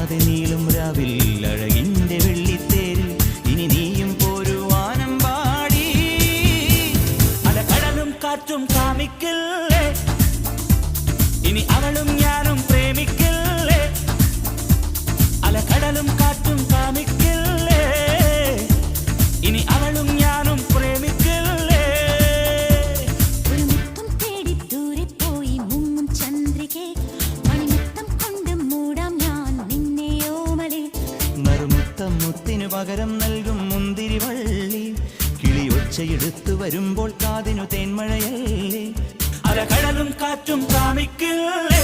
അറിയാതെ നീളും രാവിൽ അഴകിന്റെ വെള്ളിത്തേരിൽ ഇനി നീയും പോരുവാനം പാടി. അലകടലും കാറ്റും കാമിക്കില്ലേ, ഇനി അവളും ഞാനും പ്രേമിക്കില്ലേ. അലകടലും കാറ്റും കാമിക്കില്ലേ, ഇനി അവളും ഞാനും പ്രേമിക്കില്ലേ. ഒരു മുത്തം തേടി ദൂരെ പോയി മുങ്ങും ചന്ദ്രികെ, മണിമുത്തം കൊണ്ട് മൂടാം ഞാൻ നിന്നെ ഓമലേ. മറുമുത്തം മുത്തിനു പകരം നൽകും മുന്തിരിവള്ളി, കിളിയൊച്ചയെടുത്തു വരുമ്പോൾ കാതിനു തേന്മഴയല്ലേ. അലകടലും കാറ്റും കാമിക്കില്ലേ,